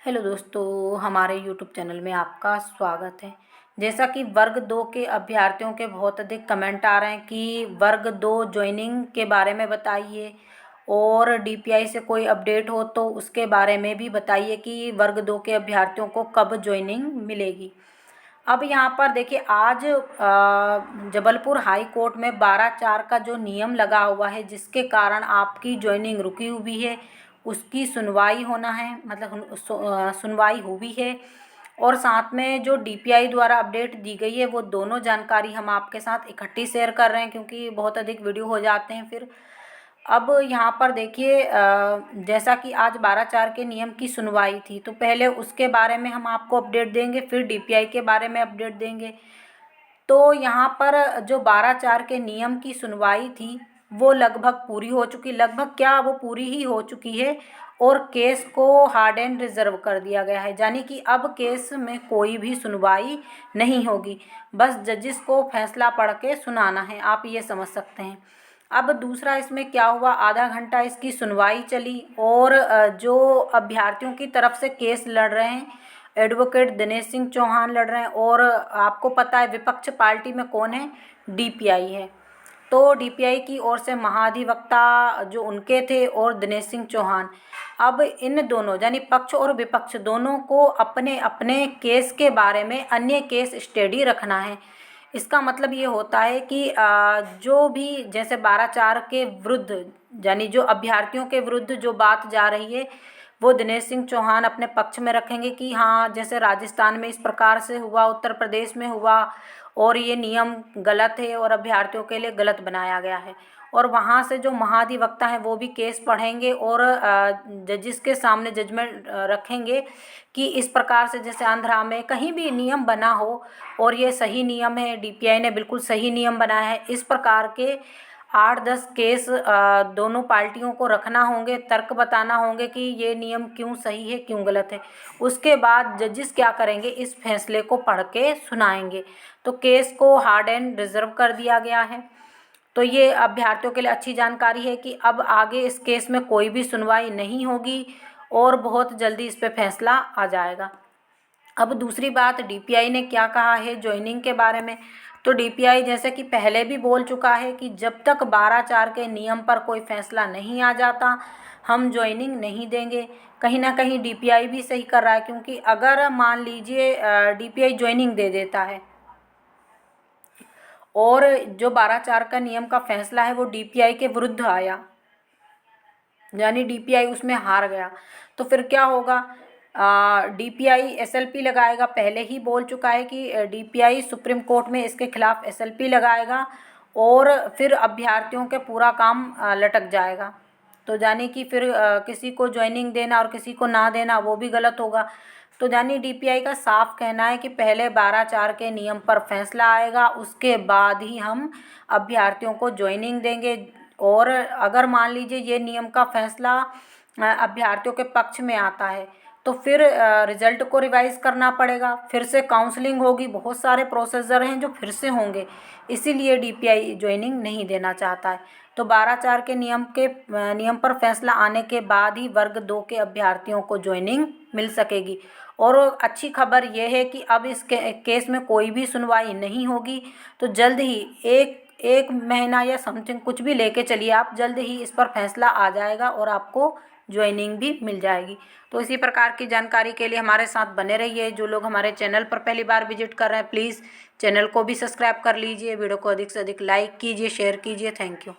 Hello दोस्तों, हमारे YouTube channel में आपका स्वागत है। जैसा कि वर्ग 2 के अभ्यर्थियों के बहुत अधिक कमेंट आ रहे हैं कि वर्ग 2 ज्वाइनिंग के बारे में बताइए और डीपीआई से कोई अपडेट हो तो उसके बारे में भी बताइए कि वर्ग 2 के अभ्यर्थियों को कब ज्वाइनिंग मिलेगी। अब यहाँ पर देखिए, आज जबलपुर हाई कोर्ट में 12/4 का जो नियम लगा हुआ है, जिसके कारण आपकी ज्वाइनिंग रुकी हुई है, उसकी सुनवाई होना है। मतलब सुनवाई हुई है। और साथ में जो डीपीआई द्वारा अपडेट दी गई है, वो दोनों जानकारी हम आपके साथ इकट्ठी शेयर कर रहे हैं, क्योंकि बहुत अधिक वीडियो हो जाते हैं फिर। अब यहाँ पर देखिए, जैसा कि आज 12/4 के नियम की सुनवाई थी, तो पहले उसके बारे में हम आपको अपडेट देंगे, फिर डीपीआई के बारे में अपडेट देंगे। तो यहाँ पर जो 12/4 के नियम की सुनवाई थी, वो लगभग पूरी हो चुकी, लगभग क्या, वो पूरी ही हो चुकी है। और केस को हार्ड एंड रिजर्व कर दिया गया है, यानी कि अब केस में कोई भी सुनवाई नहीं होगी। बस जजिस को फैसला पढ़ के सुनाना है, आप ये समझ सकते हैं। अब दूसरा इसमें क्या हुआ, आधा घंटा इसकी सुनवाई चली और जो अभ्यर्थियों की तरफ से केस लड़ रहे हैं, एडवोकेट दिनेश सिंह चौहान लड़ रहे हैं। और आपको पता है विपक्ष पार्टी में कौन है, डीपीआई है। तो डीपीआई की ओर से महाधिवक्ता जो उनके थे और दिनेश सिंह चौहान। अब इन दोनों यानी पक्ष और विपक्ष दोनों को अपने अपने केस के बारे में अन्य केस स्टडी रखना है। इसका मतलब ये होता है कि जो भी जैसे 12/4 के विरुद्ध, यानी जो अभ्यर्थियों के विरुद्ध जो बात जा रही है, वो दिनेश सिंह चौहान अपने पक्ष में रखेंगे कि हाँ, जैसे राजस्थान में इस प्रकार से हुआ, उत्तर प्रदेश में हुआ और ये नियम गलत है और अभ्यर्थियों के लिए गलत बनाया गया है। और वहाँ से जो महाधिवक्ता हैं वो भी केस पढ़ेंगे और जजिस के सामने जजमेंट रखेंगे कि इस प्रकार से जैसे आंध्रा में कहीं भी नियम बना हो और ये सही नियम है, डीपीआई ने बिल्कुल सही नियम बनाया है। इस प्रकार के 8-10 केस दोनों पार्टियों को रखना होंगे, तर्क बताना होंगे कि ये नियम क्यों सही है, क्यों गलत है। उसके बाद जजिस क्या करेंगे, इस फैसले को पढ़ के सुनाएंगे। तो केस को हार्ड एंड रिजर्व कर दिया गया है। तो ये अभ्यर्थियों के लिए अच्छी जानकारी है कि अब आगे इस केस में कोई भी सुनवाई नहीं होगी और बहुत जल्दी इस पे फैसला आ जाएगा। अब दूसरी बात, डीपीआई ने क्या कहा है ज्वाइनिंग के बारे में। तो डीपीआई जैसे कि पहले भी बोल चुका है कि जब तक 12/4 के नियम पर कोई फैसला नहीं आ जाता, हम ज्वाइनिंग नहीं देंगे। कहीं ना कहीं डीपीआई भी सही कर रहा है, क्योंकि अगर मान लीजिए डीपीआई ज्वाइनिंग दे देता है और जो 12/4 का नियम का फैसला है वो डीपीआई के विरुद्ध आया, यानी डीपीआई उसमें हार गया, तो फिर क्या होगा, डीपीआई एसएलपी लगाएगा। पहले ही बोल चुका है कि डीपीआई सुप्रीम कोर्ट में इसके खिलाफ एसएलपी लगाएगा और फिर अभ्यर्थियों के पूरा काम लटक जाएगा। तो यानी कि फिर किसी को ज्वाइनिंग देना और किसी को ना देना वो भी गलत होगा। तो यानी डीपीआई का साफ कहना है कि पहले 12/4 के नियम पर फैसला आएगा, उसके बाद ही हम अभ्यर्थियों को ज्वाइनिंग देंगे। और अगर मान लीजिए ये नियम का फैसला अभ्यर्थियों के पक्ष में आता है, तो फिर रिजल्ट को रिवाइज करना पड़ेगा, फिर से काउंसलिंग होगी, बहुत सारे प्रोसीजर हैं जो फिर से होंगे। इसीलिए डीपीआई ज्वाइनिंग नहीं देना चाहता है। तो 12/4 के नियम पर फैसला आने के बाद ही वर्ग 2 के अभ्यर्थियों को ज्वाइनिंग मिल सकेगी। और अच्छी खबर यह है कि अब इस केस में कोई भी सुनवाई नहीं होगी। तो जल्द ही एक एक महीना या समथिंग कुछ भी लेके चलिए आप, जल्द ही इस पर फैसला आ जाएगा और आपको ज्वाइनिंग भी मिल जाएगी। तो इसी प्रकार की जानकारी के लिए हमारे साथ बने रहिए। जो लोग हमारे चैनल पर पहली बार विजिट कर रहे हैं, प्लीज़ चैनल को भी सब्सक्राइब कर लीजिए। वीडियो को अधिक से अधिक लाइक कीजिए, शेयर कीजिए। Thank you.